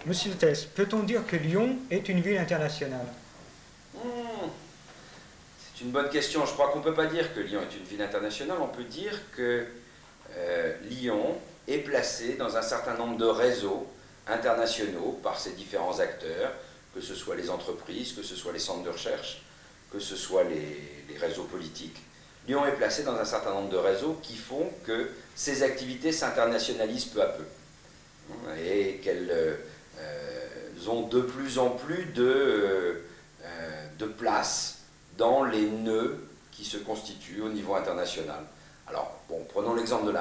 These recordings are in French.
Monsieur Tess, peut-on dire que Lyon est une ville internationale? C'est une bonne question. Je crois qu'on ne peut pas dire que Lyon est une ville internationale. On peut dire que Lyon est placé dans un certain nombre de réseaux internationaux par ses différents acteurs, que ce soit les entreprises, que ce soit les centres de recherche, que ce soit les réseaux politiques. Lyon est placé dans un certain nombre de réseaux qui font que ses activités s'internationalisent peu à peu et qu'elles ont de plus en plus de place dans les nœuds qui se constituent au niveau international. Alors, bon, prenons l'exemple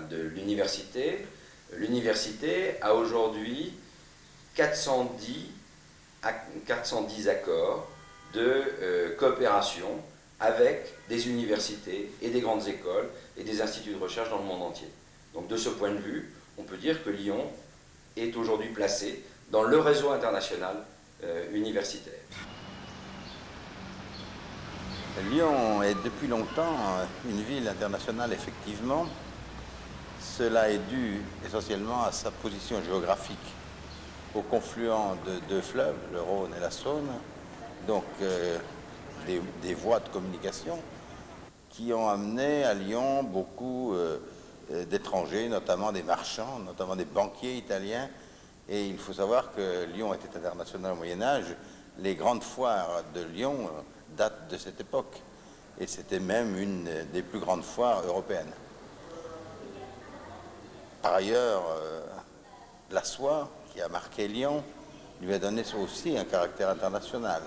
de l'université. L'université a aujourd'hui 410 accords de coopération avec des universités et des grandes écoles et des instituts de recherche dans le monde entier. Donc de ce point de vue, on peut dire que Lyon est aujourd'hui placé dans le réseau international universitaire. Lyon est depuis longtemps une ville internationale, effectivement. Cela est dû essentiellement à sa position géographique au confluent de deux fleuves, le Rhône et la Saône, donc des voies de communication qui ont amené à Lyon beaucoup d'étrangers, notamment des marchands, notamment des banquiers italiens. Et il faut savoir que Lyon était international au Moyen-Âge. Les grandes foires de Lyon datent de cette époque. Et c'était même une des plus grandes foires européennes. Par ailleurs, la soie, qui a marqué Lyon, lui a donné aussi un caractère international.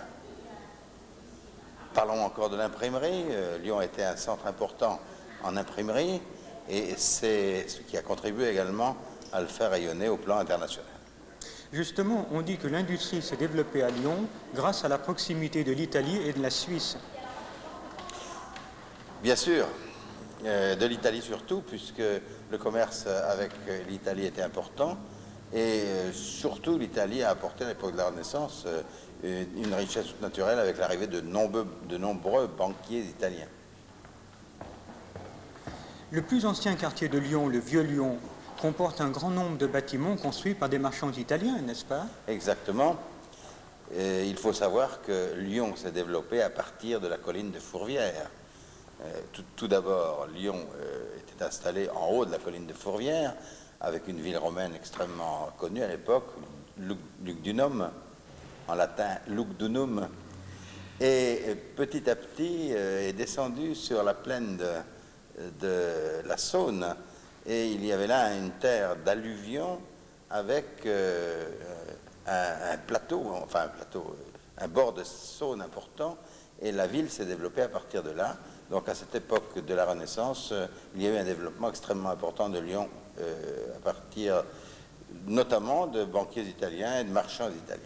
Parlons encore de l'imprimerie. Lyon était un centre important en imprimerie et c'est ce qui a contribué également à le faire rayonner au plan international. Justement, on dit que l'industrie s'est développée à Lyon grâce à la proximité de l'Italie et de la Suisse. Bien sûr, de l'Italie surtout, puisque le commerce avec l'Italie était important. Et surtout, l'Italie a apporté à l'époque de la Renaissance une richesse naturelle avec l'arrivée de nombreux banquiers italiens. Le plus ancien quartier de Lyon, le Vieux Lyon, comporte un grand nombre de bâtiments construits par des marchands italiens, n'est-ce pas? Exactement. Et il faut savoir que Lyon s'est développé à partir de la colline de Fourvière. Tout d'abord, Lyon était installé en haut de la colline de Fourvière, avec une ville romaine extrêmement connue à l'époque, Lugdunum, en latin Lugdunum, et petit à petit est descendu sur la plaine de la Saône, et il y avait là une terre d'alluvion avec un plateau, un bord de Saône important, et la ville s'est développée à partir de là. Donc à cette époque de la Renaissance, il y a eu un développement extrêmement important de Lyon à partir notamment de banquiers italiens et de marchands italiens.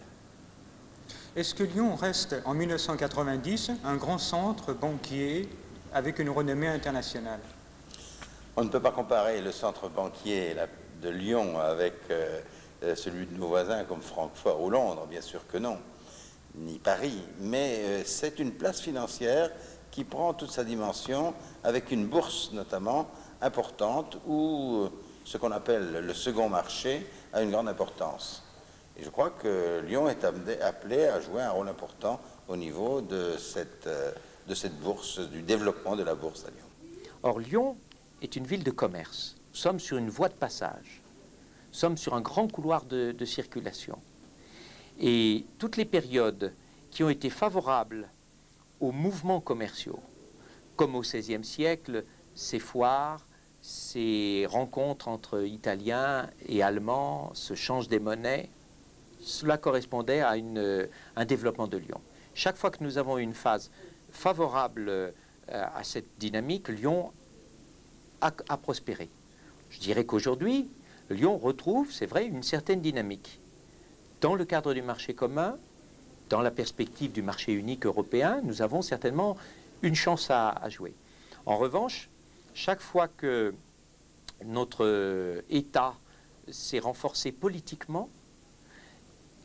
Est-ce que Lyon reste en 1990 un grand centre banquier avec une renommée internationale? On ne peut pas comparer le centre banquier de Lyon avec celui de nos voisins comme Francfort ou Londres, bien sûr que non, ni Paris, mais c'est une place financière qui prend toute sa dimension avec une bourse notamment importante où ce qu'on appelle le second marché a une grande importance. Et je crois que Lyon est appelé à jouer un rôle important au niveau de cette bourse, du développement de la bourse à Lyon. Or, Lyon est une ville de commerce. Nous sommes sur une voie de passage. Nous sommes sur un grand couloir de circulation. Et toutes les périodes qui ont été favorables aux mouvements commerciaux, comme au XVIe siècle, ces foires, ces rencontres entre Italiens et Allemands, ce change des monnaies, cela correspondait à un développement de Lyon. Chaque fois que nous avons eu une phase favorable à cette dynamique, Lyon a prospéré. Je dirais qu'aujourd'hui, Lyon retrouve, c'est vrai, une certaine dynamique. Dans le cadre du marché commun, dans la perspective du marché unique européen, nous avons certainement une chance à jouer. En revanche, chaque fois que notre État s'est renforcé politiquement,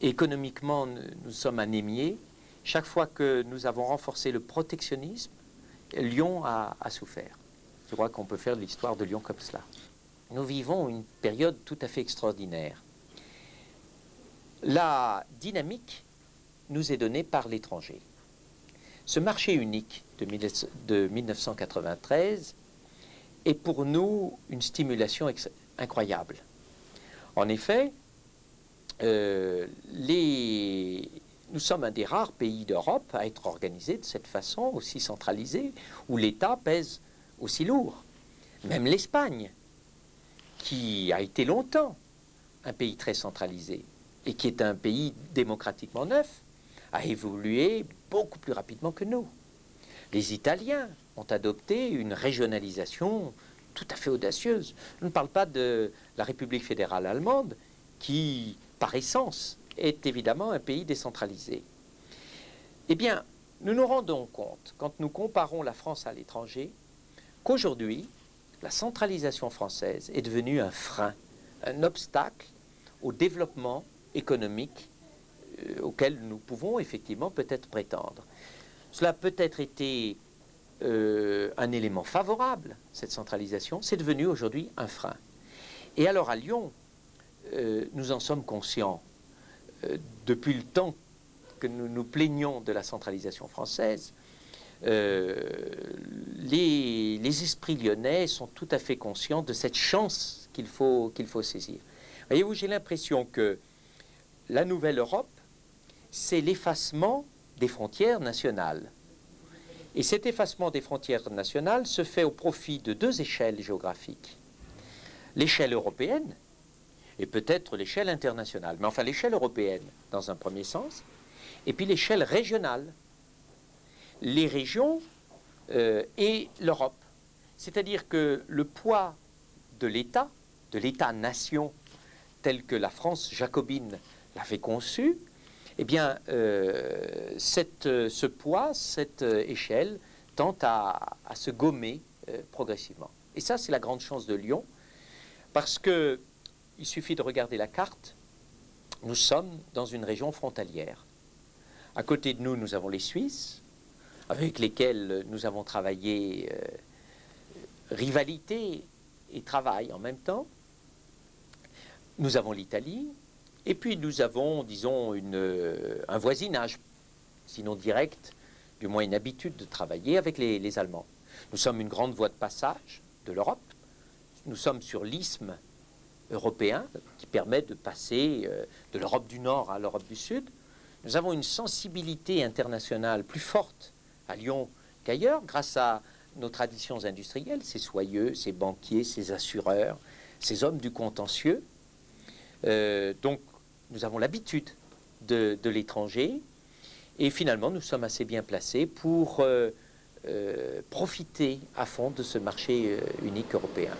économiquement, nous sommes anémiés. Chaque fois que nous avons renforcé le protectionnisme, Lyon a souffert. Je crois qu'on peut faire l'histoire de Lyon comme cela. Nous vivons une période tout à fait extraordinaire. La dynamique nous est donnée par l'étranger. Ce marché unique de 1993 est pour nous une stimulation incroyable. En effet, nous sommes un des rares pays d'Europe à être organisé de cette façon, aussi centralisée, où l'État pèse aussi lourd. Même l'Espagne, qui a été longtemps un pays très centralisé et qui est un pays démocratiquement neuf, a évolué beaucoup plus rapidement que nous. Les Italiens ont adopté une régionalisation tout à fait audacieuse. Je ne parle pas de la République fédérale allemande, qui, par essence, est évidemment un pays décentralisé. Eh bien, nous nous rendons compte, quand nous comparons la France à l'étranger, qu'aujourd'hui, la centralisation française est devenue un frein, un obstacle au développement économique auquel nous pouvons effectivement peut-être prétendre. Cela a peut-être été un élément favorable, cette centralisation, c'est devenu aujourd'hui un frein. Et alors à Lyon, nous en sommes conscients. Depuis le temps que nous nous plaignons de la centralisation française, les esprits lyonnais sont tout à fait conscients de cette chance qu'il faut saisir. Voyez-vous, j'ai l'impression que la nouvelle Europe, c'est l'effacement des frontières nationales. Et cet effacement des frontières nationales se fait au profit de deux échelles géographiques. L'échelle européenne et peut-être l'échelle internationale, mais enfin l'échelle européenne dans un premier sens, et puis l'échelle régionale, les régions et l'Europe. C'est-à-dire que le poids de l'État-nation, tel que la France jacobine l'avait conçu, eh bien, ce poids, cette échelle, tend à se gommer progressivement. Et ça, c'est la grande chance de Lyon, parce qu'il suffit de regarder la carte, nous sommes dans une région frontalière. À côté de nous, nous avons les Suisses, avec lesquels nous avons travaillé rivalité et travail en même temps. Nous avons l'Italie, et puis nous avons, disons, un voisinage, sinon direct, du moins une habitude de travailler avec les Allemands. Nous sommes une grande voie de passage de l'Europe. Nous sommes sur l'isthme européen qui permet de passer de l'Europe du Nord à l'Europe du Sud. Nous avons une sensibilité internationale plus forte à Lyon qu'ailleurs, grâce à nos traditions industrielles, ces soyeux, ces banquiers, ces assureurs, ces hommes du contentieux. Donc, nous avons l'habitude de l'étranger et finalement, nous sommes assez bien placés pour profiter à fond de ce marché unique européen.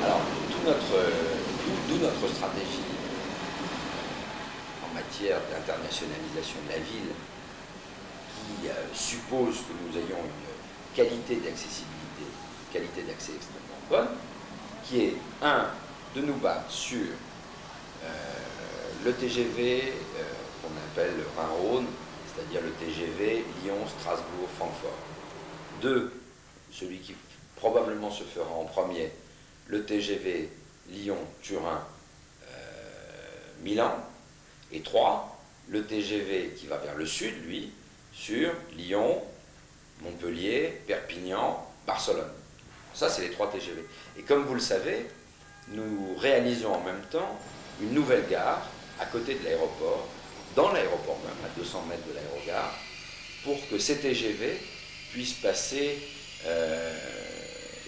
Alors, d'où notre stratégie en matière d'internationalisation de la ville qui suppose que nous ayons une qualité d'accessibilité, une qualité d'accès extrêmement bonne, qui est, de nous battre sur le TGV qu'on appelle le Rhin-Rhône, c'est-à-dire le TGV Lyon, Strasbourg, Francfort. 2, celui qui probablement se fera en premier, le TGV Lyon, Turin, Milan. Et 3, le TGV qui va vers le sud, lui, sur Lyon, Montpellier, Perpignan, Barcelone. Ça, c'est les 3 TGV. Et comme vous le savez, nous réalisons en même temps une nouvelle gare à côté de l'aéroport, dans l'aéroport même, à 200 mètres de l'aérogare, pour que ces TGV puissent passer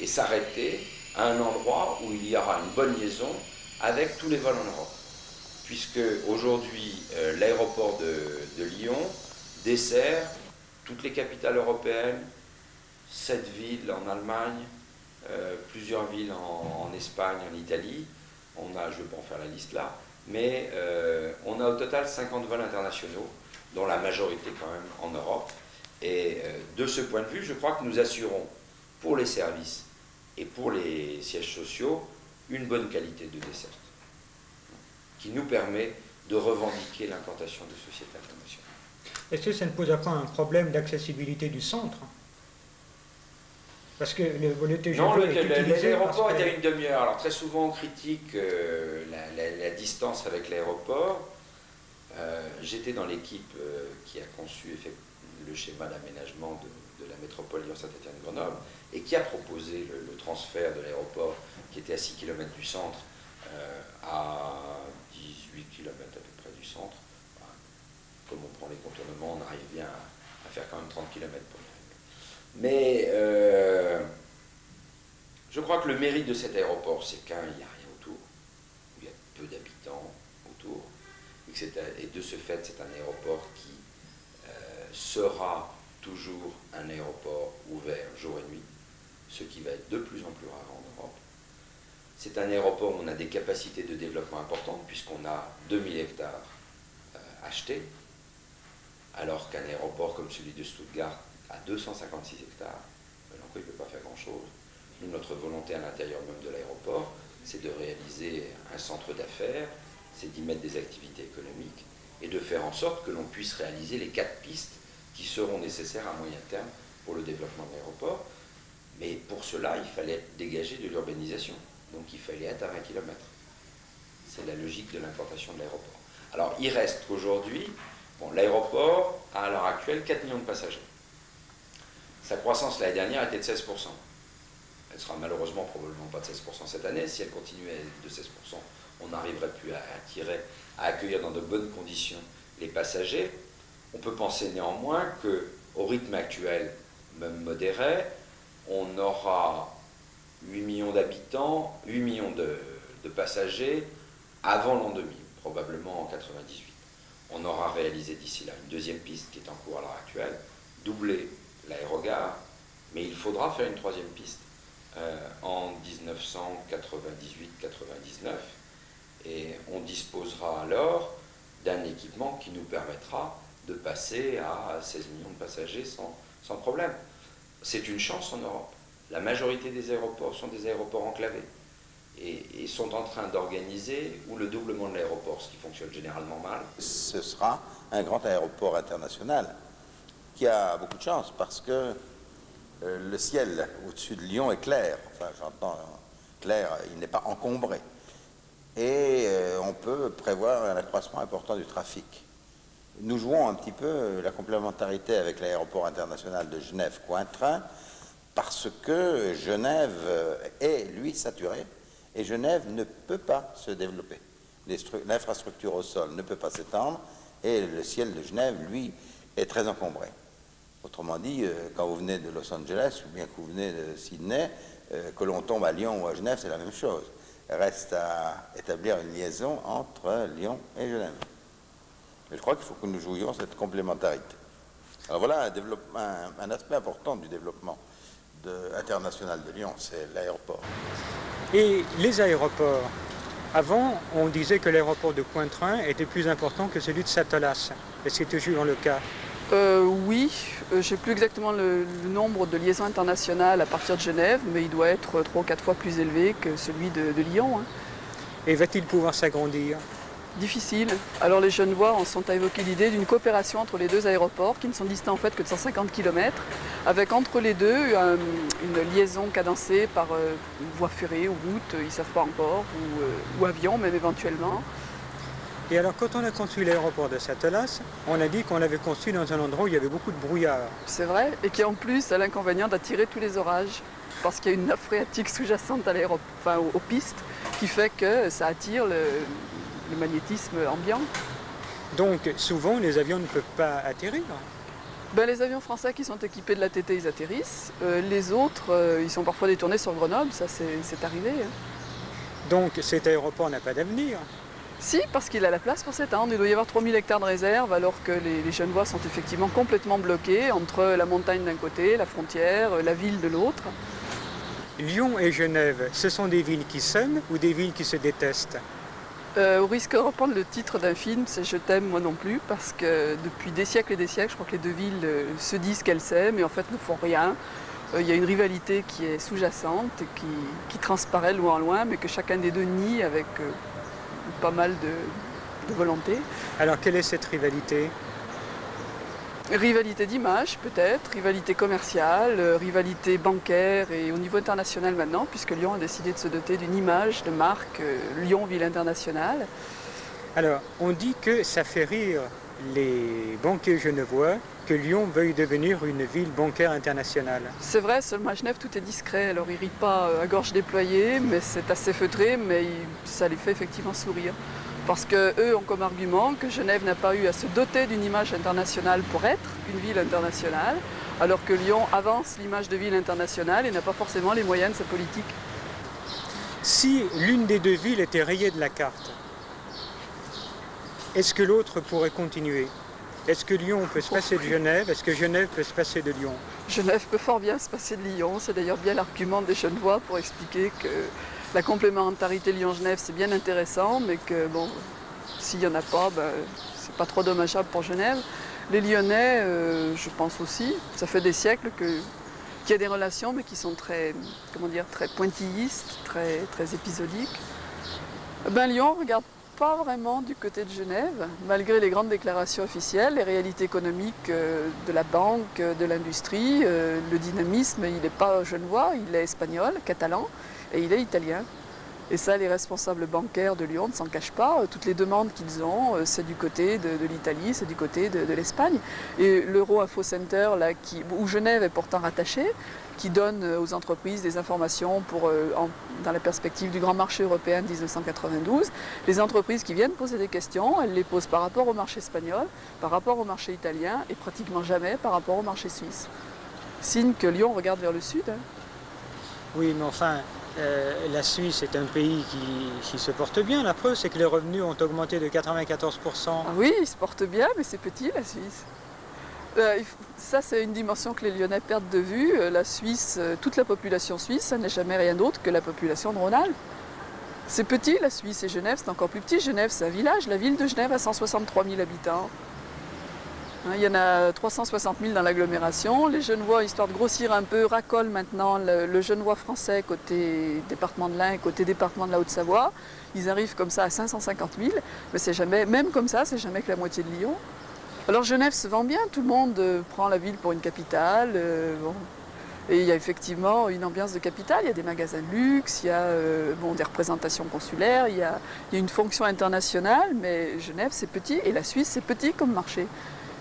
et s'arrêter à un endroit où il y aura une bonne liaison avec tous les vols en Europe. Puisque aujourd'hui, l'aéroport de Lyon dessert toutes les capitales européennes, 7 villes en Allemagne, plusieurs villes en Espagne, en Italie. On a, je ne vais pas en faire la liste là, mais on a au total 50 vols internationaux, dont la majorité quand même en Europe. Et de ce point de vue, je crois que nous assurons pour les services et pour les sièges sociaux une bonne qualité de desserte, qui nous permet de revendiquer l'implantation de sociétés internationales. Est-ce que ça ne pose pas un problème d'accessibilité du centre? Parce que le TGV Non, est utilisé l'aéroport parce est que- à une demi-heure. Alors très souvent on critique la distance avec l'aéroport. J'étais dans l'équipe qui a conçu le schéma d'aménagement de la métropole Lyon-Saint-Étienne-Grenoble et qui a proposé le transfert de l'aéroport qui était à 6 km du centre à 18 km à peu près du centre. Comme on prend les contournements, on arrive bien à faire quand même 30 km pour y arriver. Mais je crois que le mérite de cet aéroport, c'est qu'il n'y a rien autour, il y a peu d'habitants autour, et de ce fait, c'est un aéroport qui sera toujours un aéroport ouvert jour et nuit, ce qui va être de plus en plus rare en Europe. C'est un aéroport où on a des capacités de développement importantes, puisqu'on a 2000 hectares achetés, alors qu'un aéroport comme celui de Stuttgart a 256 hectares, donc il ne peut pas faire grand-chose. Nous, notre volonté à l'intérieur même de l'aéroport, c'est de réaliser un centre d'affaires, c'est d'y mettre des activités économiques et de faire en sorte que l'on puisse réaliser les 4 pistes qui seront nécessaires à moyen terme pour le développement de l'aéroport. Mais pour cela, il fallait dégager de l'urbanisation. Donc il fallait être à 20 km. C'est la logique de l'implantation de l'aéroport. Alors il reste qu'aujourd'hui, l'aéroport a à l'heure actuelle 4 millions de passagers. Sa croissance l'année dernière était de 16%. Elle sera malheureusement probablement pas de 16% cette année. Si elle continuait de 16%, on n'arriverait plus à accueillir dans de bonnes conditions les passagers. On peut penser néanmoins qu'au rythme actuel, même modéré, on aura 8 millions d'habitants, 8 millions de passagers avant l'an 2000, probablement en 98. On aura réalisé d'ici là une deuxième piste qui est en cours à l'heure actuelle, doubler l'aérogare, mais il faudra faire une troisième piste en 1998-99 et on disposera alors d'un équipement qui nous permettra de passer à 16 millions de passagers sans problème. C'est une chance en Europe. La majorité des aéroports sont des aéroports enclavés et sont en train d'organiser ou le doublement de l'aéroport, ce qui fonctionne généralement mal. Ce sera un grand aéroport international qui a beaucoup de chance parce que le ciel au-dessus de Lyon est clair. Enfin, j'entends clair, il n'est pas encombré. Et on peut prévoir un accroissement important du trafic. Nous jouons un petit peu la complémentarité avec l'aéroport international de Genève-Cointrin parce que Genève est, lui, saturé et Genève ne peut pas se développer. L'infrastructure au sol ne peut pas s'étendre et le ciel de Genève, lui, est très encombré. Autrement dit, quand vous venez de Los Angeles ou bien que vous venez de Sydney, que l'on tombe à Lyon ou à Genève, c'est la même chose. Reste à établir une liaison entre Lyon et Genève. Et je crois qu'il faut que nous jouions cette complémentarité. Alors voilà un aspect important du développement international de Lyon, c'est l'aéroport. Et les aéroports, avant, on disait que l'aéroport de Cointrin était plus important que celui de Satolas. Est-ce que c'est toujours le cas? Oui, je ne sais plus exactement le nombre de liaisons internationales à partir de Genève, mais il doit être 3 ou 4 fois plus élevé que celui de Lyon. Hein. Et va-t-il pouvoir s'agrandir? Difficile. Alors les Genevois en sont à évoquer l'idée d'une coopération entre les deux aéroports, qui ne sont distants en fait que de 150 km, avec entre les deux une liaison cadencée par voie ferrée ou route, ils ne savent pas encore, ou avion même éventuellement. Et alors, quand on a construit l'aéroport de Satolas, on a dit qu'on l'avait construit dans un endroit où il y avait beaucoup de brouillard. C'est vrai, et qui en plus a l'inconvénient d'attirer tous les orages, parce qu'il y a une nappe phréatique sous-jacente à aux pistes, qui fait que ça attire le magnétisme ambiant. Donc, souvent, les avions ne peuvent pas atterrir. Ben, les avions français qui sont équipés de l'ATT, ils atterrissent. Les autres, ils sont parfois détournés sur Grenoble, ça c'est arrivé. Hein. Donc, cet aéroport n'a pas d'avenir. Si, parce qu'il a la place pour s'étendre. Il doit y avoir 3000 hectares de réserve, alors que les Genevois sont effectivement complètement bloqués entre la montagne d'un côté, la frontière, la ville de l'autre. Lyon et Genève, ce sont des villes qui s'aiment ou des villes qui se détestent? Au risque de reprendre le titre d'un film, c'est « Je t'aime, moi non plus », parce que depuis des siècles et des siècles, je crois que les deux villes se disent qu'elles s'aiment et en fait ne font rien. Il y a une rivalité qui est sous-jacente et qui transparaît loin en loin, mais que chacun des deux nie avec pas mal de volonté. Alors, quelle est cette rivalité? Rivalité d'image peut-être, rivalité commerciale, rivalité bancaire et au niveau international maintenant, puisque Lyon a décidé de se doter d'une image de marque Lyon Ville Internationale. Alors, on dit que ça fait rire les banquiers genevois que Lyon veuille devenir une ville bancaire internationale. C'est vrai, seulement à Genève tout est discret, alors ils rient pas à gorge déployée, mais c'est assez feutré, mais ça les fait effectivement sourire. Parce qu'eux ont comme argument que Genève n'a pas eu à se doter d'une image internationale pour être une ville internationale, alors que Lyon avance l'image de ville internationale et n'a pas forcément les moyens de sa politique. Si l'une des deux villes était rayée de la carte, est-ce que l'autre pourrait continuer? Est-ce que Lyon peut se passer de Genève? Est-ce que Genève peut se passer de Lyon? Genève peut fort bien se passer de Lyon, c'est d'ailleurs bien l'argument des Genevois pour expliquer que la complémentarité Lyon-Genève c'est bien intéressant, mais que bon, s'il n'y en a pas, ben, c'est pas trop dommageable pour Genève. Les Lyonnais, je pense aussi, ça fait des siècles qu'il y a des relations, mais qui sont très, comment dire, très pointillistes, très épisodiques. Ben, Lyon regarde pas vraiment du côté de Genève, malgré les grandes déclarations officielles, les réalités économiques de la banque, de l'industrie, le dynamisme, il n'est pas genevois, il est espagnol, catalan et il est italien. Et ça, les responsables bancaires de Lyon ne s'en cachent pas. Toutes les demandes qu'ils ont, c'est du côté de l'Italie, c'est du côté de l'Espagne. Et l'Euro Info Center, là, où Genève est pourtant rattachée, qui donne aux entreprises des informations dans la perspective du grand marché européen de 1992. Les entreprises qui viennent poser des questions, elles les posent par rapport au marché espagnol, par rapport au marché italien et pratiquement jamais par rapport au marché suisse. Signe que Lyon regarde vers le sud. Hein. Oui, mais enfin, la Suisse est un pays qui se porte bien. La preuve, c'est que les revenus ont augmenté de 94%. Ah oui, il se porte bien, mais c'est petit la Suisse. Ça, c'est une dimension que les Lyonnais perdent de vue. La Suisse, toute la population suisse, ça n'est jamais rien d'autre que la population de Rhône-Alpes. C'est petit, la Suisse, et Genève, c'est encore plus petit. Genève, c'est un village. La ville de Genève a 163 000 habitants. Il y en a 360 000 dans l'agglomération. Les Genevois, histoire de grossir un peu, racolent maintenant le Genevois français côté département de l'Ain et côté département de la Haute-Savoie. Ils arrivent comme ça à 550 000, mais c'est jamais, même comme ça, c'est jamais que la moitié de Lyon. Alors Genève se vend bien, tout le monde prend la ville pour une capitale. Bon. Et il y a effectivement une ambiance de capitale, il y a des magasins de luxe, il y a des représentations consulaires, il y a une fonction internationale, mais Genève c'est petit et la Suisse c'est petit comme marché.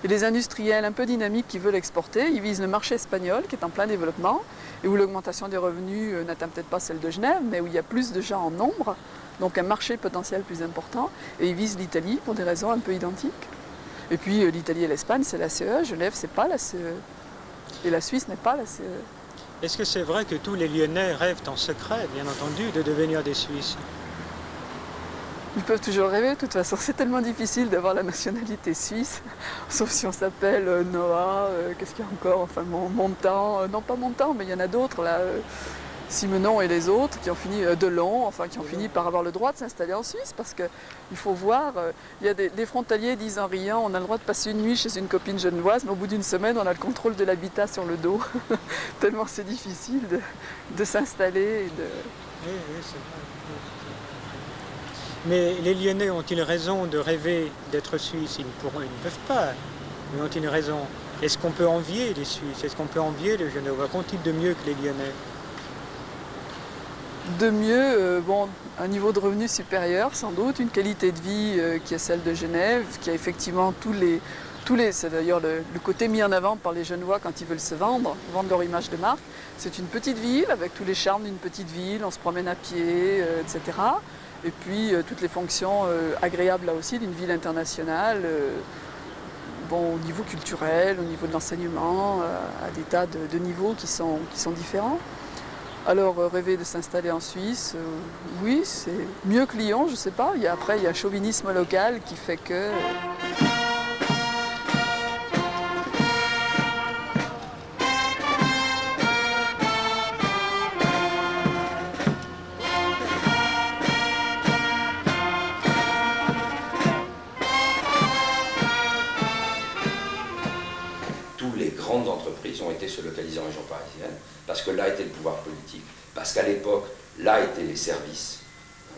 Et les industriels un peu dynamiques qui veulent exporter, ils visent le marché espagnol qui est en plein développement et où l'augmentation des revenus n'atteint peut-être pas celle de Genève, mais où il y a plus de gens en nombre, donc un marché potentiel plus important, et ils visent l'Italie pour des raisons un peu identiques. Et puis l'Italie et l'Espagne, c'est la CE, Genève, c'est pas la CE. Et la Suisse n'est pas la CE. Est-ce que c'est vrai que tous les Lyonnais rêvent en secret, bien entendu, de devenir des Suisses? Ils peuvent toujours rêver, de toute façon, c'est tellement difficile d'avoir la nationalité suisse, sauf si on s'appelle Noah, qu'est-ce qu'il y a encore, enfin Montan, non pas Montan, mais il y en a d'autres là. Simenon et les autres qui ont fini Delon, enfin qui ont fini par avoir le droit de s'installer en Suisse parce qu'il faut voir, il y a des frontaliers disent en riant on a le droit de passer une nuit chez une copine genevoise, mais au bout d'une semaine on a le contrôle de l'habitat sur le dos, tellement c'est difficile de s'installer. Oui, c'est vrai. Mais les Lyonnais ont-ils raison de rêver d'être Suisses? Ils ne peuvent pas, mais ont-ils raison? Est-ce qu'on peut envier les Suisses? Est-ce qu'on peut envier les Genevois? Qu'ont-ils de mieux que les Lyonnais? De mieux, un niveau de revenu supérieur sans doute, une qualité de vie qui est celle de Genève, qui a effectivement c'est d'ailleurs le côté mis en avant par les Genevois quand ils veulent se vendre leur image de marque. C'est une petite ville avec tous les charmes d'une petite ville, on se promène à pied, etc. Et puis toutes les fonctions agréables là aussi d'une ville internationale, au niveau culturel, au niveau de l'enseignement, à des tas de niveaux qui sont différents. Alors rêver de s'installer en Suisse, oui, c'est mieux que Lyon, je ne sais pas. Après, il y a un chauvinisme local qui fait que... Toutes les grandes entreprises ont été se localiser en région parisienne, parce que là était le pouvoir politique, parce qu'à l'époque, là étaient les services,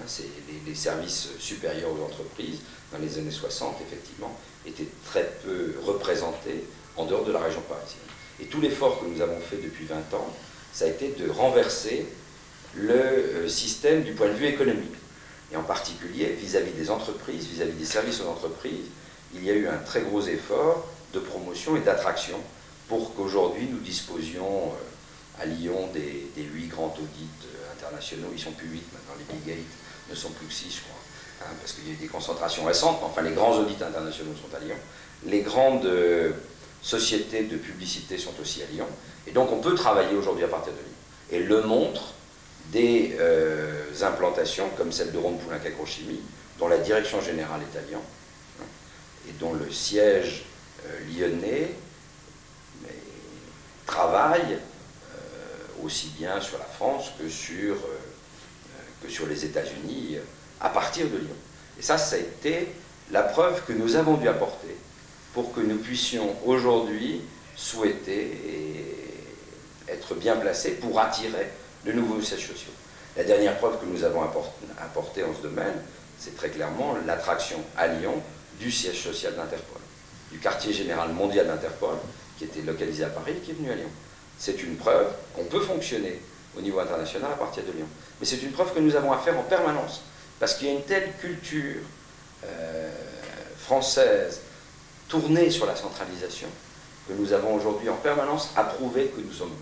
c'est les services supérieurs aux entreprises, dans les années 60, effectivement, étaient très peu représentés en dehors de la région parisienne. Et tout l'effort que nous avons fait depuis 20 ans, ça a été de renverser le système du point de vue économique. Et en particulier, vis-à-vis des entreprises, vis-à-vis des services aux entreprises, il y a eu un très gros effort de promotion et d'attraction pour qu'aujourd'hui nous disposions à Lyon des 8 grands audits internationaux. Ils ne sont plus 8 maintenant, les Big 8 ne sont plus que 6, je crois, parce qu'il y a eu des concentrations récentes. Enfin, les grands audits internationaux sont à Lyon. Les grandes sociétés de publicité sont aussi à Lyon. Et donc on peut travailler aujourd'hui à partir de Lyon. Et le montre des implantations comme celle de Rhône-Poulenc-Agrochimie, dont la direction générale est à Lyon, et dont le siège lyonnais travaille aussi bien sur la France que sur les États-Unis à partir de Lyon. Et ça a été la preuve que nous avons dû apporter pour que nous puissions aujourd'hui souhaiter et être bien placés pour attirer de nouveaux sièges sociaux. La dernière preuve que nous avons apportée en ce domaine, c'est très clairement l'attraction à Lyon du siège social d'Interpol, du quartier général mondial d'Interpol, qui était localisé à Paris et qui est venu à Lyon. C'est une preuve qu'on peut fonctionner au niveau international à partir de Lyon. Mais c'est une preuve que nous avons à faire en permanence, parce qu'il y a une telle culture française tournée sur la centralisation que nous avons aujourd'hui en permanence à prouver que nous sommes bons.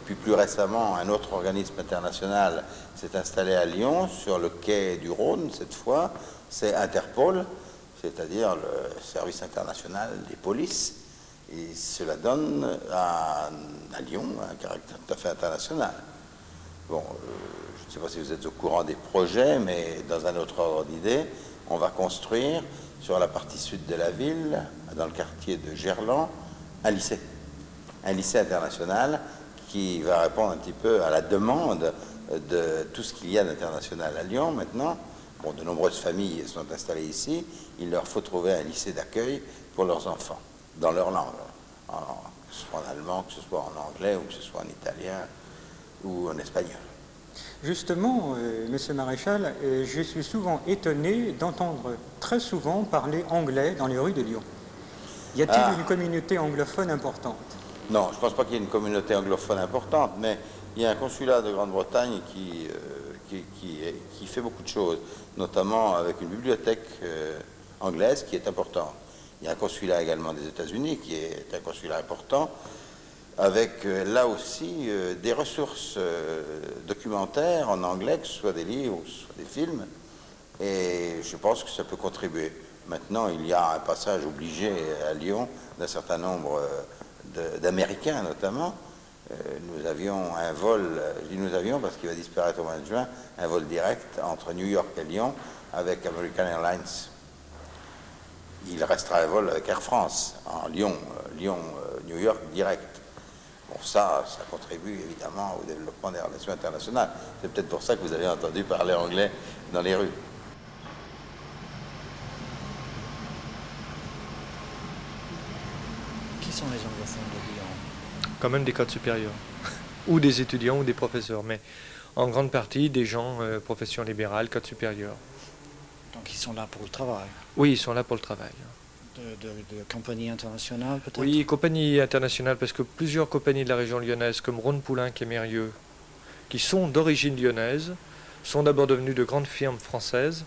Puis plus récemment, un autre organisme international s'est installé à Lyon, sur le quai du Rhône cette fois, c'est Interpol, c'est-à-dire le service international des polices, et cela donne à Lyon un caractère tout à fait international. Bon, je ne sais pas si vous êtes au courant des projets, mais dans un autre ordre d'idée, on va construire sur la partie sud de la ville, dans le quartier de Gerland, un lycée international qui va répondre un petit peu à la demande de tout ce qu'il y a d'international à Lyon maintenant. Bon, de nombreuses familles sont installées ici, il leur faut trouver un lycée d'accueil pour leurs enfants, dans leur langue, que ce soit en allemand, que ce soit en anglais, ou que ce soit en italien ou en espagnol. Justement, Monsieur Maréchal, je suis souvent étonné d'entendre très souvent parler anglais dans les rues de Lyon. Y a-t-il une communauté anglophone importante? Non, je ne pense pas qu'il y ait une communauté anglophone importante, mais il y a un consulat de Grande-Bretagne qui fait beaucoup de choses, notamment avec une bibliothèque anglaise qui est importante. Il y a un consulat également des États-Unis qui est un consulat important, avec là aussi des ressources documentaires en anglais, que ce soit des livres ou que ce soit des films, et je pense que ça peut contribuer. Maintenant, il y a un passage obligé à Lyon d'un certain nombre d'Américains notamment. Nous avions un vol, je dis nous avions parce qu'il va disparaître au mois de juin, un vol direct entre New York et Lyon avec American Airlines. Il restera un vol avec Air France en New York direct. Bon, ça contribue évidemment au développement des relations internationales. C'est peut-être pour ça que vous avez entendu parler anglais dans les rues. Qui sont les anglophones de Lyon? Quand même des cadres supérieurs, ou des étudiants ou des professeurs, mais en grande partie des gens, profession libérale, cadres supérieurs. Donc ils sont là pour le travail? Oui, ils sont là pour le travail. De compagnies internationales peut-être? Oui, compagnies internationales, parce que plusieurs compagnies de la région lyonnaise, comme Rhône-Poulenc et Mérieux, qui sont d'origine lyonnaise, sont d'abord devenues de grandes firmes françaises,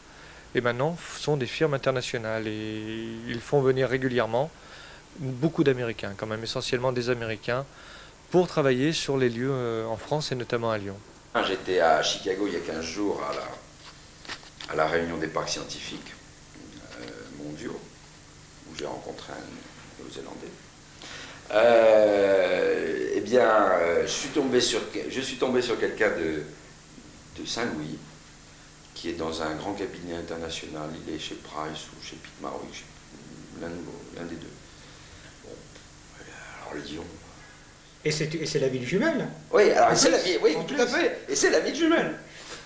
et maintenant sont des firmes internationales. Et ils font venir régulièrement beaucoup d'Américains, quand même essentiellement des Américains, pour travailler sur les lieux en France et notamment à Lyon. J'étais à Chicago il y a 15 jours à la réunion des parcs scientifiques mondiaux, où j'ai rencontré un Néo-Zélandais. Eh bien, je suis tombé sur quelqu'un de Saint-Louis, qui est dans un grand cabinet international. Il est chez Price ou chez Pitt Marwick, l'un des deux. Bon, alors Lyon. Et c'est la ville jumelle? Oui, alors c'est la ville, oui, tout à fait. Et c'est la ville jumelle.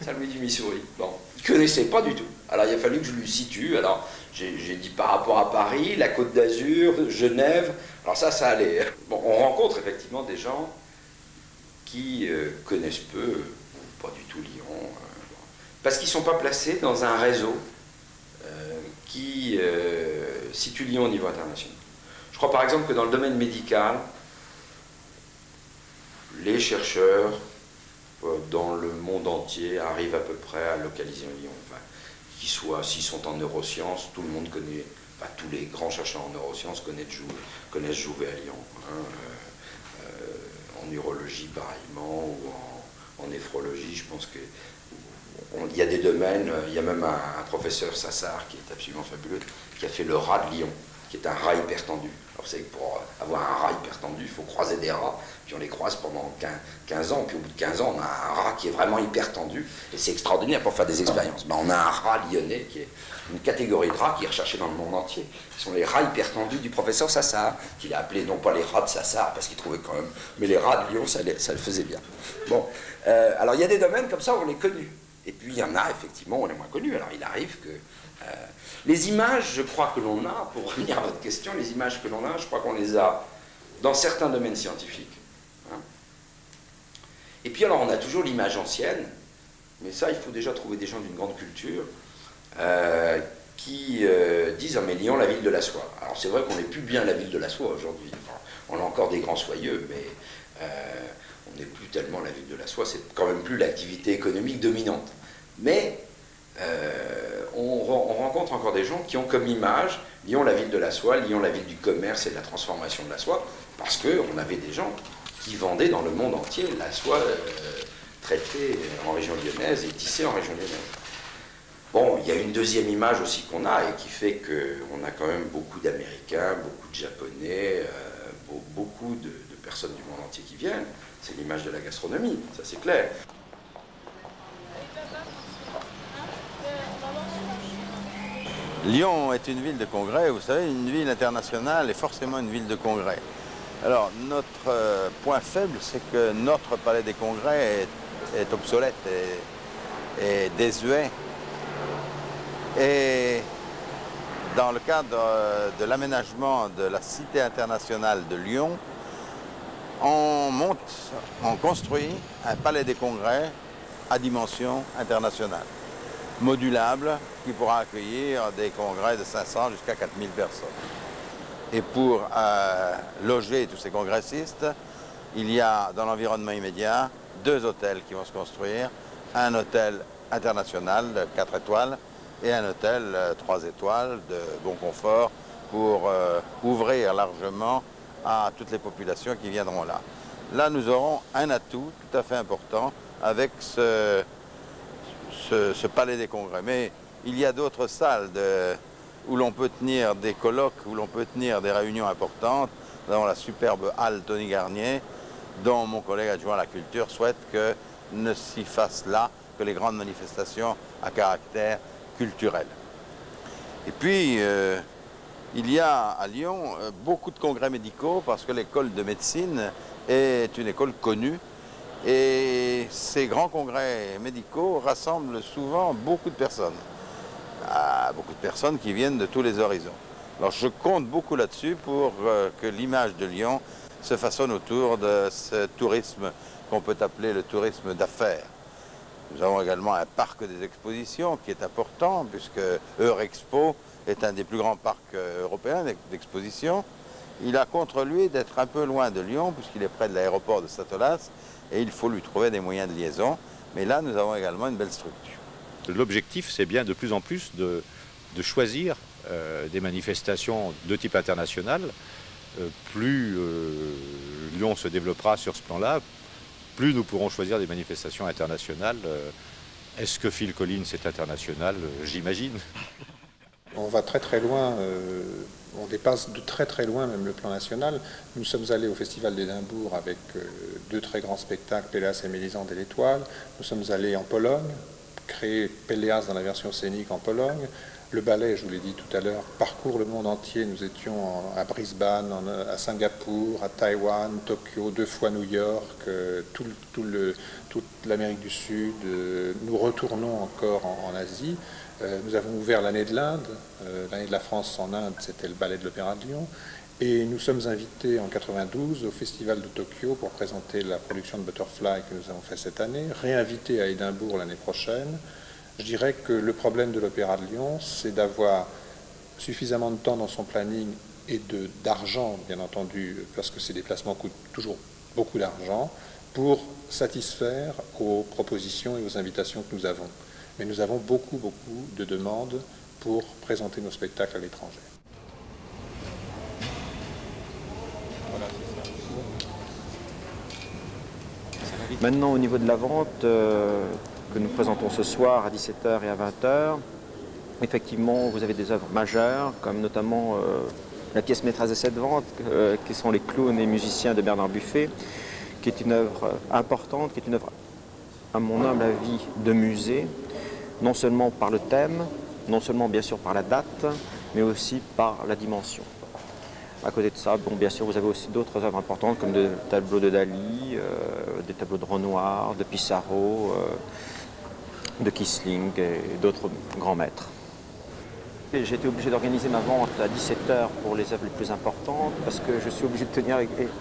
Saint-Louis du Missouri. Bon, je ne connaissais pas du tout. Alors il a fallu que je lui situe. Alors j'ai dit par rapport à Paris, la Côte d'Azur, Genève. Alors ça allait. Bon, on rencontre effectivement des gens qui connaissent peu, ou pas du tout Lyon, parce qu'ils ne sont pas placés dans un réseau qui situe Lyon au niveau international. Je crois par exemple que dans le domaine médical, les chercheurs dans le monde entier arrivent à peu près à localiser Lyon. Enfin, s'ils sont en neurosciences, tout le monde connaît, enfin, tous les grands chercheurs en neurosciences connaissent Jouvet à Lyon. Hein. En urologie pareillement, ou en néphrologie, je pense qu'il y a des domaines, il y a même un professeur Sassard qui est absolument fabuleux, qui a fait le rat de Lyon, qui est un rat hypertendu. Alors vous savez que pour avoir un rat hypertendu, il faut croiser des rats, puis on les croise pendant 15 ans, puis au bout de 15 ans, on a un rat qui est vraiment hypertendu, et c'est extraordinaire pour faire des expériences. Ben, on a un rat lyonnais qui est une catégorie de rats qui est recherchée dans le monde entier. Ce sont les rats hypertendus du professeur Sassard, qu'il a appelé non pas les rats de Sassard, parce qu'il trouvait quand même, mais les rats de Lyon, ça le faisait bien. Bon, alors il y a des domaines comme ça où on est connu. Et puis il y en a effectivement où on est moins connu. Alors il arrive que les images, je crois que l'on a, pour revenir à votre question, les images que l'on a, je crois qu'on les a dans certains domaines scientifiques. Hein. Et puis alors on a toujours l'image ancienne, mais ça il faut déjà trouver des gens d'une grande culture qui disent « Ah mais Lyon, la ville de la soie ». Alors c'est vrai qu'on n'est plus bien la ville de la soie aujourd'hui. Enfin, on a encore des grands soyeux, mais on n'est plus tellement la ville de la soie, c'est quand même plus l'activité économique dominante. Mais on rencontre encore des gens qui ont comme image Lyon, la ville de la soie, Lyon, la ville du commerce et de la transformation de la soie, parce qu'on avait des gens qui vendaient dans le monde entier la soie traitée en région lyonnaise et tissée en région lyonnaise. Bon, il y a une deuxième image aussi qu'on a et qui fait qu'on a quand même beaucoup d'Américains, beaucoup de Japonais, beaucoup de personnes du monde entier qui viennent. C'est l'image de la gastronomie, ça c'est clair. Lyon est une ville de congrès, vous savez, une ville internationale est forcément une ville de congrès. Alors, notre point faible, c'est que notre palais des congrès est obsolète et désuet. Et dans le cadre de l'aménagement de la Cité internationale de Lyon, on construit un palais des congrès à dimension internationale, modulable, qui pourra accueillir des congrès de 500 jusqu'à 4000 personnes. Et pour loger tous ces congressistes, il y a dans l'environnement immédiat 2 hôtels qui vont se construire, un hôtel international de 4 étoiles et un hôtel 3 étoiles de bon confort pour ouvrir largement à toutes les populations qui viendront là. Là, nous aurons un atout tout à fait important avec ce palais des congrès. Mais il y a d'autres salles où l'on peut tenir des colloques, où l'on peut tenir des réunions importantes. Nous avons la superbe halle Tony Garnier, dont mon collègue adjoint à la culture souhaite que ne s'y fassent là que les grandes manifestations à caractère culturel. Et puis, il y a à Lyon beaucoup de congrès médicaux parce que l'école de médecine est une école connue et ces grands congrès médicaux rassemblent souvent beaucoup de personnes. Beaucoup de personnes qui viennent de tous les horizons. Alors je compte beaucoup là-dessus pour que l'image de Lyon se façonne autour de ce tourisme qu'on peut appeler le tourisme d'affaires. Nous avons également un parc des expositions qui est important puisque Eurexpo est un des plus grands parcs européens d'exposition. Il a contre lui d'être un peu loin de Lyon puisqu'il est près de l'aéroport de Satolas et il faut lui trouver des moyens de liaison. Mais là, nous avons également une belle structure. L'objectif, c'est bien de plus en plus de choisir des manifestations de type international. Plus Lyon se développera sur ce plan-là, plus nous pourrons choisir des manifestations internationales. Est-ce que Phil Collins est international? J'imagine. On va très très loin, on dépasse de très très loin même le plan national. Nous sommes allés au Festival d'Édimbourg avec 2 très grands spectacles, Péléas et Mélisande et l'Étoile. Nous sommes allés en Pologne, créer Péléas dans la version scénique en Pologne. Le ballet, je vous l'ai dit tout à l'heure, parcourt le monde entier. Nous étions à Brisbane, à Singapour, à Taïwan, Tokyo, 2 fois New York, toute l'Amérique du Sud. Nous retournons encore en Asie. Nous avons ouvert l'année de l'Inde. L'année de la France en Inde, c'était le ballet de l'Opéra de Lyon. Et nous sommes invités en 92 au Festival de Tokyo pour présenter la production de Butterfly que nous avons fait cette année, réinvités à Édimbourg l'année prochaine. Je dirais que le problème de l'Opéra de Lyon, c'est d'avoir suffisamment de temps dans son planning et d'argent, bien entendu, parce que ces déplacements coûtent toujours beaucoup d'argent, pour satisfaire aux propositions et aux invitations que nous avons. Mais nous avons beaucoup de demandes pour présenter nos spectacles à l'étranger. Voilà, c'est ça. Maintenant, au niveau de la vente que nous présentons ce soir à 17h et à 20h, effectivement, vous avez des œuvres majeures, comme notamment la pièce maîtresse de cette vente, qui sont les clowns et musiciens de Bernard Buffet, qui est une œuvre importante, qui est une œuvre, à mon humble avis, de musée, non seulement par le thème, non seulement bien sûr par la date, mais aussi par la dimension. À côté de ça, bon, bien sûr, vous avez aussi d'autres œuvres importantes, comme des tableaux de Dali, des tableaux de Renoir, de Pissarro, de Kissling et d'autres grands maîtres. J'ai été obligé d'organiser ma vente à 17h pour les œuvres les plus importantes parce que je suis obligé de tenir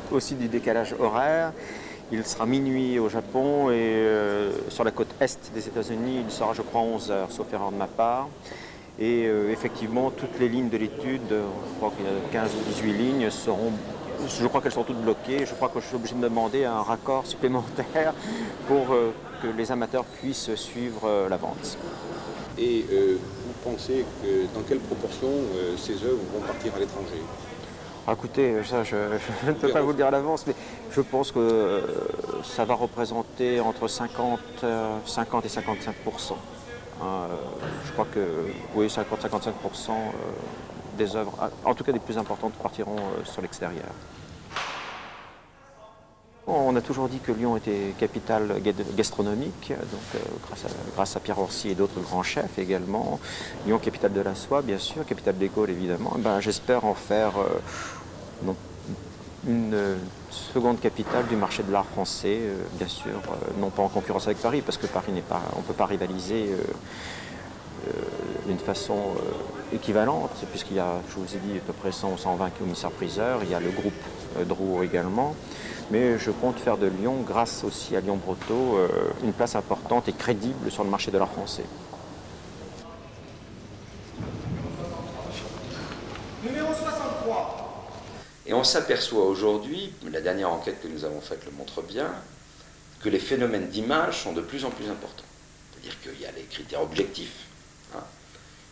aussi du décalage horaire. Il sera minuit au Japon et sur la côte est des États-Unis, il sera, je crois, 11h, sauf erreur de ma part. Et effectivement, toutes les lignes de l'étude, je crois qu'il y a 15 ou 18 lignes, je crois qu'elles sont toutes bloquées. Je crois que je suis obligé de demander un raccord supplémentaire pour que les amateurs puissent suivre la vente. Et vous pensez que dans quelle proportion ces œuvres vont partir à l'étranger? Écoutez, ça je ne peux pas vous le dire à l'avance, mais je pense que ça va représenter entre 50 et 55%. Je crois que oui, 50-55% des œuvres, en tout cas des plus importantes, partiront sur l'extérieur. On a toujours dit que Lyon était capitale gastronomique, donc grâce à Pierre Orsi et d'autres grands chefs également. Lyon, capitale de la soie, bien sûr, capitale des Gaules, évidemment. Ben, j'espère en faire une seconde capitale du marché de l'art français, bien sûr, non pas en concurrence avec Paris, parce que Paris n'est pas, on ne peut pas rivaliser d'une façon équivalente, puisqu'il y a, je vous ai dit, à peu près 100 ou 120 commissaires-priseurs, il y a le groupe Drouot également. Mais je compte faire de Lyon, grâce aussi à Lyon Brotteaux, une place importante et crédible sur le marché de l'art français. Numéro 63. Et on s'aperçoit aujourd'hui, la dernière enquête que nous avons faite le montre bien, que les phénomènes d'image sont de plus en plus importants. C'est-à-dire qu'il y a les critères objectifs.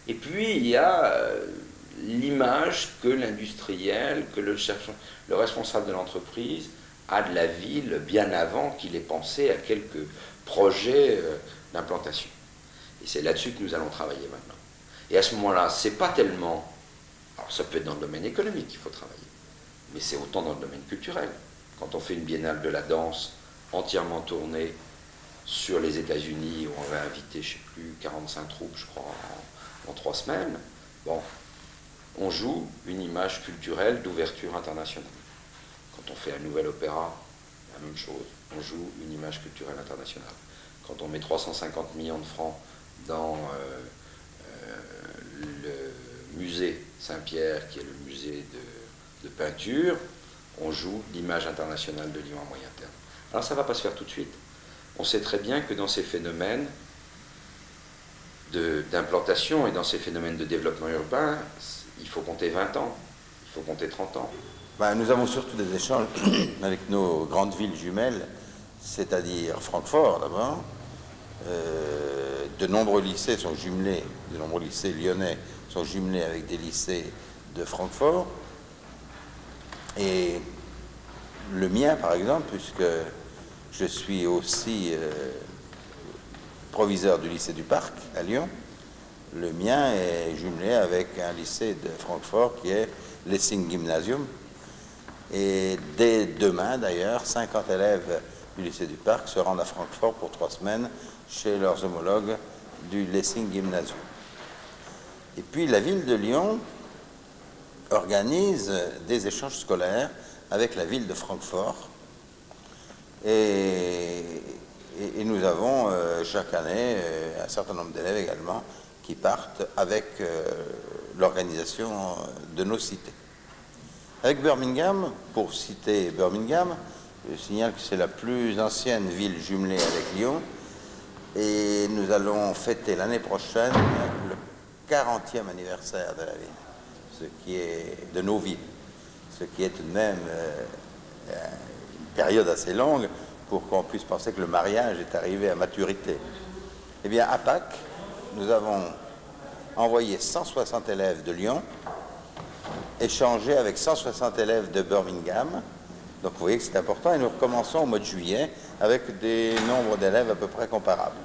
Et puis il y a l'image que l'industriel, que le responsable de l'entreprise a de la ville bien avant qu'il ait pensé à quelques projets d'implantation. Et c'est là-dessus que nous allons travailler maintenant. Et à ce moment-là, c'est pas tellement... Alors ça peut être dans le domaine économique qu'il faut travailler, mais c'est autant dans le domaine culturel. Quand on fait une biennale de la danse entièrement tournée sur les États-Unis, où on va inviter, je ne sais plus, 45 troupes, je crois, en 3 semaines, bon, on joue une image culturelle d'ouverture internationale. Quand on fait un nouvel opéra, la même chose, on joue une image culturelle internationale. Quand on met 350 millions de francs dans le musée Saint-Pierre, qui est le musée de peinture, on joue l'image internationale de Lyon à moyen terme. Alors ça ne va pas se faire tout de suite. On sait très bien que dans ces phénomènes d'implantation et dans ces phénomènes de développement urbain, il faut compter 20 ans, il faut compter 30 ans. Ben, nous avons surtout des échanges avec nos grandes villes jumelles, c'est-à-dire Francfort d'abord. De nombreux lycées sont jumelés, de nombreux lycées lyonnais sont jumelés avec des lycées de Francfort. Et le mien, par exemple, puisque je suis aussi proviseur du lycée du Parc à Lyon, le mien est jumelé avec un lycée de Francfort qui est Lessing Gymnasium. Et dès demain, d'ailleurs, 50 élèves du lycée du Parc se rendent à Francfort pour 3 semaines chez leurs homologues du Lessing Gymnasium. Et puis la ville de Lyon organise des échanges scolaires avec la ville de Francfort. Et nous avons chaque année un certain nombre d'élèves également qui partent avec l'organisation de nos cités. Avec Birmingham, pour citer Birmingham, je signale que c'est la plus ancienne ville jumelée avec Lyon et nous allons fêter l'année prochaine le 40e anniversaire de la ville. ce qui est de nos villes, ce qui est tout de même une période assez longue pour qu'on puisse penser que le mariage est arrivé à maturité. Eh bien, à Pâques, nous avons envoyé 160 élèves de Lyon, échangé avec 160 élèves de Birmingham. Donc vous voyez que c'est important, et nous recommençons au mois de juillet avec des nombres d'élèves à peu près comparables.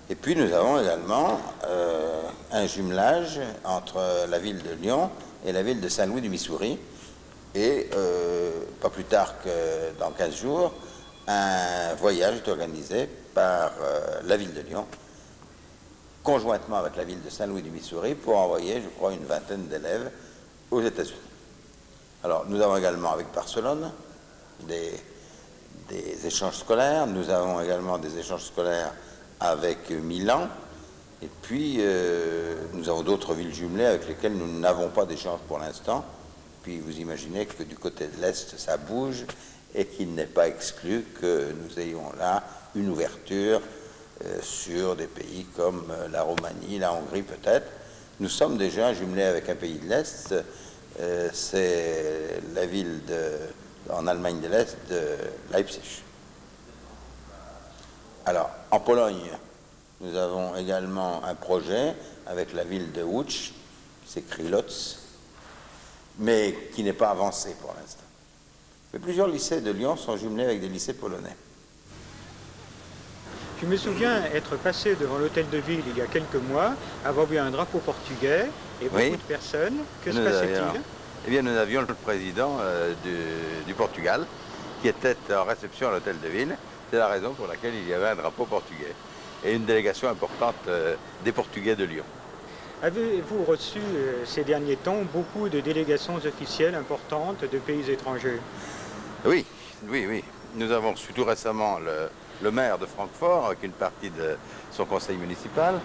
Et puis nous avons également un jumelage entre la ville de Lyon et la ville de Saint-Louis du Missouri. Et pas plus tard que dans 15 jours, un voyage est organisé par la ville de Lyon, conjointement avec la ville de Saint-Louis du Missouri, pour envoyer, je crois, une vingtaine d'élèves aux États-Unis. Alors, nous avons également avec Barcelone des échanges scolaires, nous avons également des échanges scolaires avec Milan, et puis nous avons d'autres villes jumelées avec lesquelles nous n'avons pas d'échange pour l'instant. Puis vous imaginez que du côté de l'Est, ça bouge, et qu'il n'est pas exclu que nous ayons là une ouverture sur des pays comme la Roumanie, la Hongrie peut-être. Nous sommes déjà jumelés avec un pays de l'Est, c'est la ville en Allemagne de l'Est de Leipzig. Alors, en Pologne, nous avons également un projet avec la ville de Łódź, c'est Krylotz, mais qui n'est pas avancé pour l'instant. Mais plusieurs lycées de Lyon sont jumelés avec des lycées polonais. Je me souviens être passé devant l'hôtel de ville il y a quelques mois, avoir vu un drapeau portugais et beaucoup de personnes. Que se passait-il? Eh bien, nous avions le président du Portugal qui était en réception à l'hôtel de ville. C'est la raison pour laquelle il y avait un drapeau portugais et une délégation importante des Portugais de Lyon. Avez-vous reçu ces derniers temps beaucoup de délégations officielles importantes de pays étrangers? Oui, oui, oui. Nous avons reçu tout récemment le maire de Francfort avec une partie de son conseil municipal.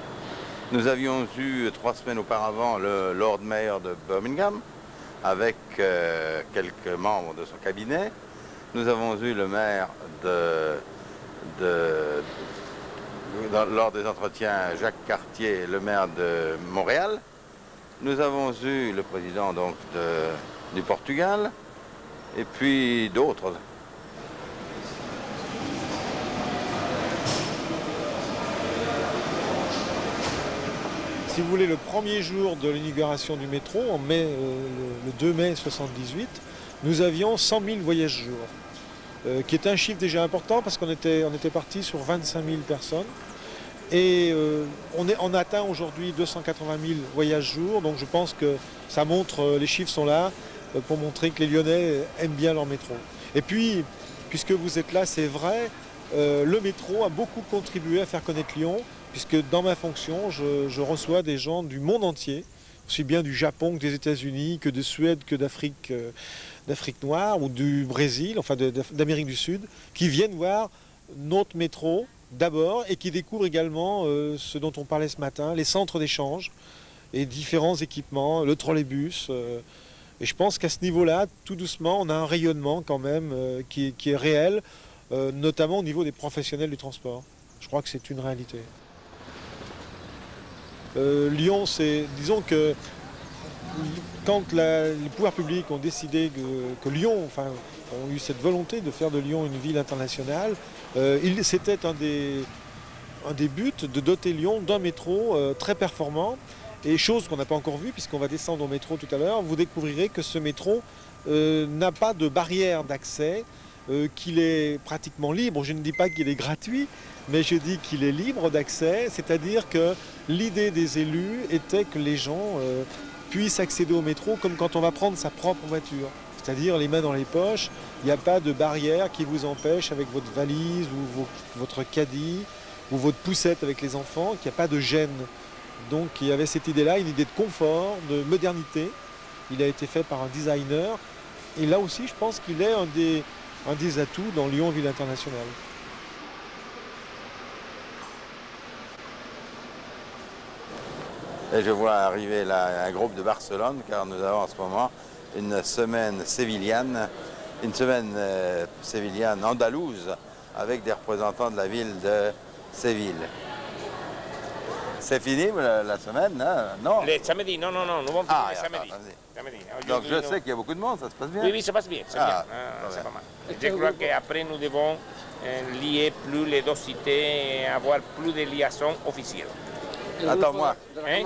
Nous avions eu 3 semaines auparavant le Lord Mayor de Birmingham avec quelques membres de son cabinet. Nous avons eu le maire lors des entretiens, Jacques Cartier, le maire de Montréal. Nous avons eu le président donc du Portugal et puis d'autres. Si vous voulez, le premier jour de l'inauguration du métro, en mai, le 2 mai 1978, nous avions 100 000 voyageurs, qui est un chiffre déjà important parce qu'on était parti sur 25 000 personnes. Et on atteint aujourd'hui 280 000 voyages jour, donc je pense que ça montre, les chiffres sont là, pour montrer que les Lyonnais aiment bien leur métro. Et puis, puisque vous êtes là, c'est vrai, le métro a beaucoup contribué à faire connaître Lyon, puisque dans ma fonction, je reçois des gens du monde entier, aussi bien du Japon que des États-Unis, que de Suède, que d'Afrique noire, ou du Brésil, enfin d'Amérique du Sud, qui viennent voir notre métro d'abord, et qui découvrent également ce dont on parlait ce matin, les centres d'échange et différents équipements, le trolleybus. Et je pense qu'à ce niveau-là, tout doucement, on a un rayonnement quand même qui est réel, notamment au niveau des professionnels du transport. Je crois que c'est une réalité. Lyon, disons que quand les pouvoirs publics ont décidé que Lyon, enfin, ont eu cette volonté de faire de Lyon une ville internationale, c'était un des buts de doter Lyon d'un métro très performant. Et chose qu'on n'a pas encore vue, puisqu'on va descendre au métro tout à l'heure, vous découvrirez que ce métro n'a pas de barrière d'accès, qu'il est pratiquement libre. Je ne dis pas qu'il est gratuit, mais je dis qu'il est libre d'accès, c'est-à-dire que l'idée des élus était que les gens puissent accéder au métro comme quand on va prendre sa propre voiture, c'est-à-dire les mains dans les poches. Il n'y a pas de barrière qui vous empêche avec votre valise ou votre caddie ou votre poussette avec les enfants, qu'il n'y a pas de gêne. Donc il y avait cette idée-là, une idée de confort, de modernité. Il a été fait par un designer. Et là aussi, je pense qu'il est un des atouts dans Lyon Ville Internationale. Et je vois arriver là un groupe de Barcelone, car nous avons en ce moment une semaine sévillane, andalouse, avec des représentants de la ville de Séville. C'est fini la semaine, hein? Non? Les samedis, non, nous vont finir les samedis. Donc je sais qu'il y a beaucoup de monde, ça se passe bien? Oui, ça passe bien, c'est bien. C'est pas mal. Je crois qu'après, nous devons lier plus les deux cités et avoir plus de liaisons officielles. Attends-moi. Hein?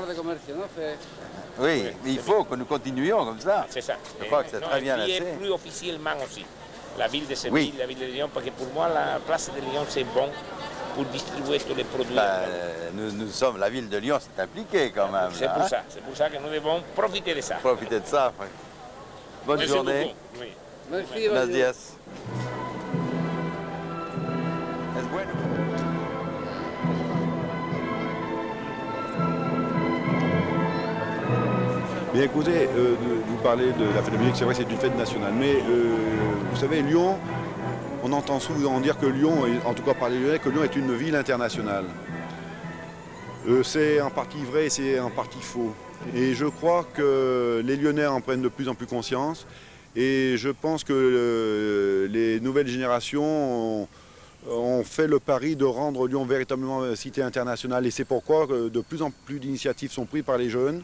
Oui, mais il faut que nous continuions comme ça. C'est ça. Je crois que c'est très bien laissé. laissé. Plus officiellement aussi. La ville de Séville, la ville de Lyon, parce que pour moi, la place de Lyon, c'est bon pour distribuer tous les produits. Nous sommes, la ville de Lyon s'est impliquée quand même. C'est pour ça que nous devons profiter de ça. Profiter de ça. Oui. Bonne Merci journée. Oui. Merci. Buenos días. Es bueno. Bien écoutez, vous parlez de la fête de musique, c'est vrai que c'est une fête nationale, mais vous savez, Lyon, on entend souvent dire que Lyon, en tout cas par les Lyonnais, que Lyon est une ville internationale. C'est en partie vrai et c'est en partie faux. Et je crois que les Lyonnais en prennent de plus en plus conscience et je pense que les nouvelles générations ont fait le pari de rendre Lyon véritablement cité internationale et c'est pourquoi de plus en plus d'initiatives sont prises par les jeunes.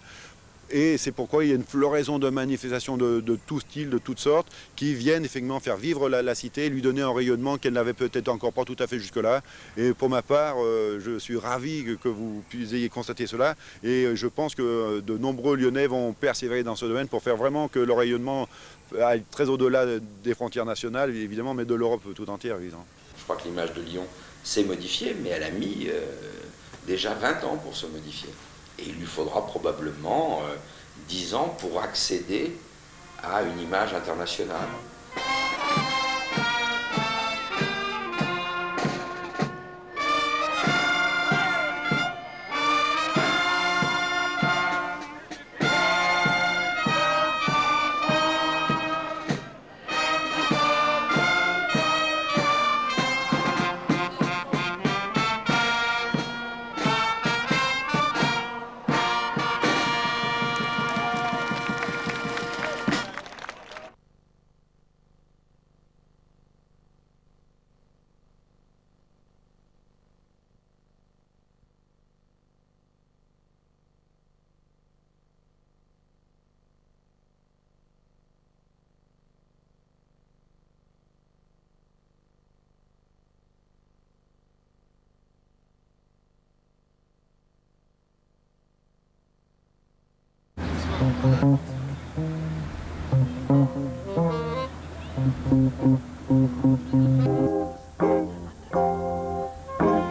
Et c'est pourquoi il y a une floraison de manifestations de tout style, de toutes sortes, qui viennent effectivement faire vivre la cité, lui donner un rayonnement qu'elle n'avait peut-être encore pas tout à fait jusque-là. Et pour ma part, je suis ravi que vous ayez constaté cela. Et je pense que de nombreux Lyonnais vont persévérer dans ce domaine pour faire vraiment que le rayonnement aille très au-delà des frontières nationales, évidemment, mais de l'Europe tout entière, évidemment. Je crois que l'image de Lyon s'est modifiée, mais elle a mis déjà 20 ans pour se modifier. Et il lui faudra probablement 10 ans pour accéder à une image internationale.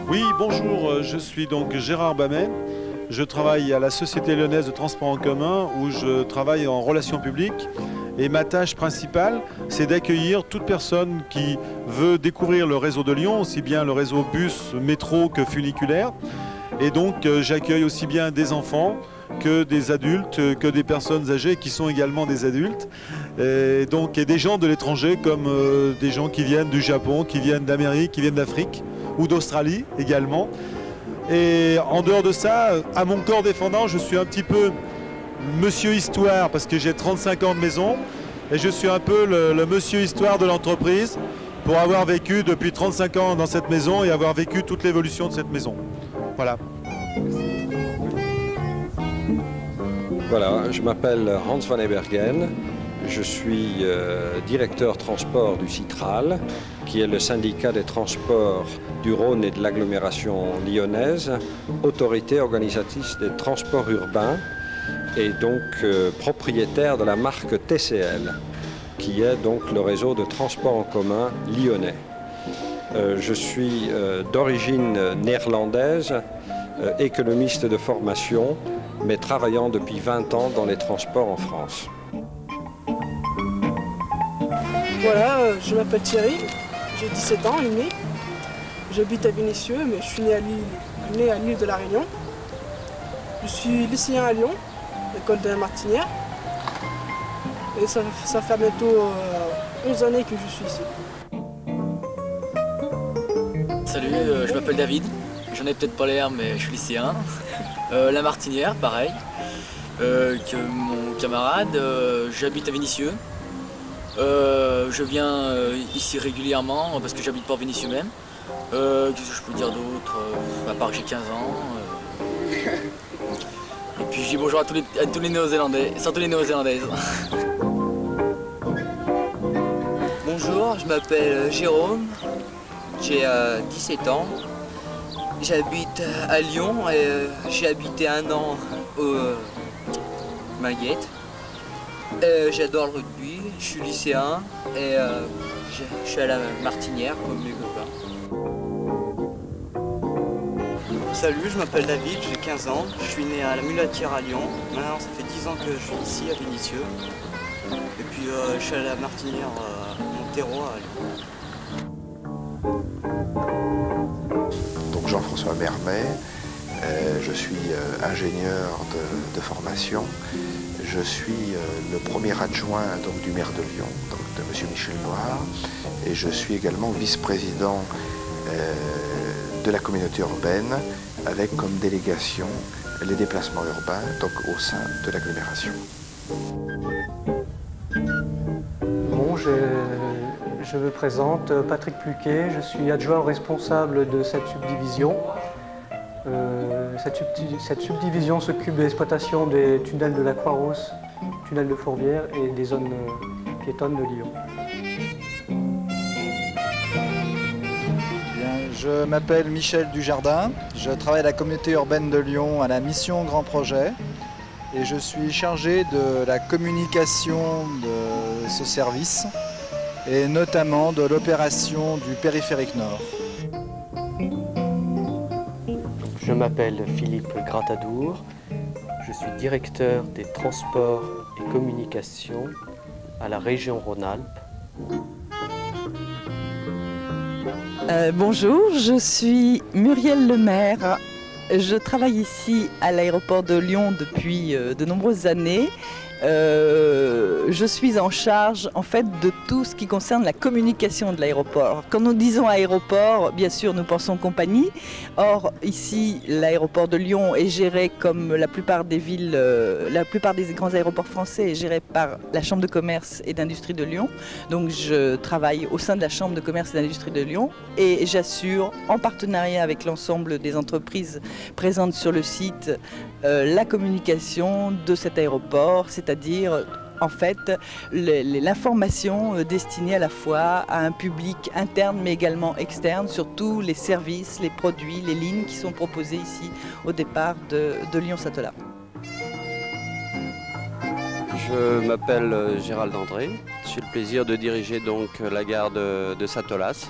Oui, bonjour, je suis donc Gérard Bamet. Je travaille à la Société lyonnaise de transport en commun où je travaille en relations publiques. Et ma tâche principale, c'est d'accueillir toute personne qui veut découvrir le réseau de Lyon, aussi bien le réseau bus, métro que funiculaire. Et donc j'accueille aussi bien des enfants que des adultes, que des personnes âgées qui sont également des adultes. Et des gens de l'étranger comme des gens qui viennent du Japon, qui viennent d'Amérique, qui viennent d'Afrique ou d'Australie également. Et en dehors de ça, à mon corps défendant, je suis un petit peu monsieur histoire parce que j'ai 35 ans de maison et je suis un peu le monsieur histoire de l'entreprise pour avoir vécu depuis 35 ans dans cette maison et avoir vécu toute l'évolution de cette maison. Voilà. Voilà, je m'appelle Hans van Ebergen, je suis directeur transport du Citral, qui est le syndicat des transports du Rhône et de l'agglomération lyonnaise, autorité organisatrice des transports urbains et donc propriétaire de la marque TCL, qui est donc le réseau de transport en commun lyonnais. Je suis d'origine néerlandaise, économiste de formation, mais travaillant depuis 20 ans dans les transports en France. Voilà, je m'appelle Thierry, j'ai 17 ans et demi. J'habite à Vénissieux, mais je suis né à l'île de la Réunion. Je suis lycéen à Lyon, l'école de la Martinière. Et ça fait bientôt 11 années que je suis ici. Salut, je m'appelle David. J'en ai peut-être pas l'air, mais je suis lycéen. La Martinière, pareil, que mon camarade. J'habite à Vénissieux. Je viens ici régulièrement parce que j'habite pas à Vénissieux même. Qu'est-ce que je peux dire d'autre? À part que j'ai 15 ans. Et puis je dis bonjour à tous les Néo-Zélandais, surtout les Néo-Zélandaises. Bonjour, je m'appelle Jérôme, j'ai 17 ans. J'habite à Lyon et j'ai habité 1 an au Maguette. J'adore le rugby, je suis lycéen et je suis à la Martinière comme mes copains. Salut, je m'appelle David, j'ai 15 ans, je suis né à la Mulatière à Lyon. Maintenant, ça fait 10 ans que je suis ici à Vénissieux. Et puis je suis à la Martinière, Montero à Lyon. Donc Jean-François Mermet, je suis ingénieur de formation. Je suis le premier adjoint donc, du maire de Lyon, donc, de M. Michel Noir, et je suis également vice-président de la communauté urbaine, avec comme délégation les déplacements urbains donc, au sein de l'agglomération. Bon, je me présente, Patrick Pluquet, je suis adjoint responsable de cette subdivision. Cette subdivision s'occupe de l'exploitation des tunnels de la Croix-Rousse, tunnels de Fourvière et des zones piétonnes de Lyon. Je m'appelle Michel Dujardin, je travaille à la communauté urbaine de Lyon à la mission Grand Projet et je suis chargé de la communication de ce service et notamment de l'opération du périphérique Nord. Je m'appelle Philippe Gratadour, je suis directeur des transports et communications à la région Rhône-Alpes. Bonjour, je suis Muriel Lemaire. Je travaille ici à l'aéroport de Lyon depuis de nombreuses années. Je suis en charge en fait de tout ce qui concerne la communication de l'aéroport. Quand nous disons aéroport, bien sûr nous pensons compagnie. Or ici l'aéroport de Lyon est géré comme la plupart des villes, la plupart des grands aéroports français est géré par la Chambre de commerce et d'industrie de Lyon. Donc je travaille au sein de la Chambre de commerce et d'industrie de Lyon et j'assure en partenariat avec l'ensemble des entreprises présentes sur le site la communication de cet aéroport, c'est-à-dire en fait l'information destinée à la fois à un public interne mais également externe sur tous les services, les produits, les lignes qui sont proposés ici au départ de Lyon-Satola. Je m'appelle Gérald André, j'ai le plaisir de diriger donc la gare de Satolas.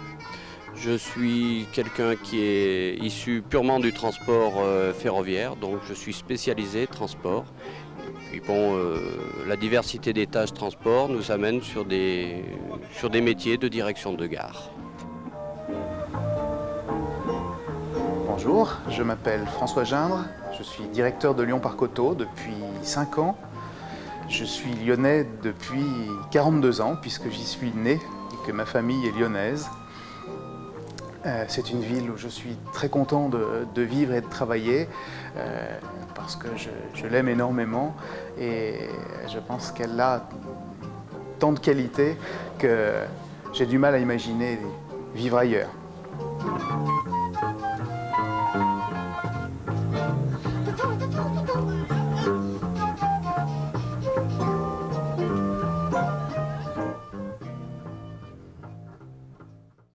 Je suis quelqu'un qui est issu purement du transport ferroviaire, donc je suis spécialisé transport. Puis bon, la diversité des tâches transport nous amène sur des métiers de direction de gare. Bonjour, je m'appelle François Gindre, je suis directeur de Lyon Parc Auto depuis 5 ans. Je suis lyonnais depuis 42 ans puisque j'y suis né et que ma famille est lyonnaise. C'est une ville où je suis très content de vivre et de travailler parce que je l'aime énormément et je pense qu'elle a tant de qualités que j'ai du mal à imaginer vivre ailleurs.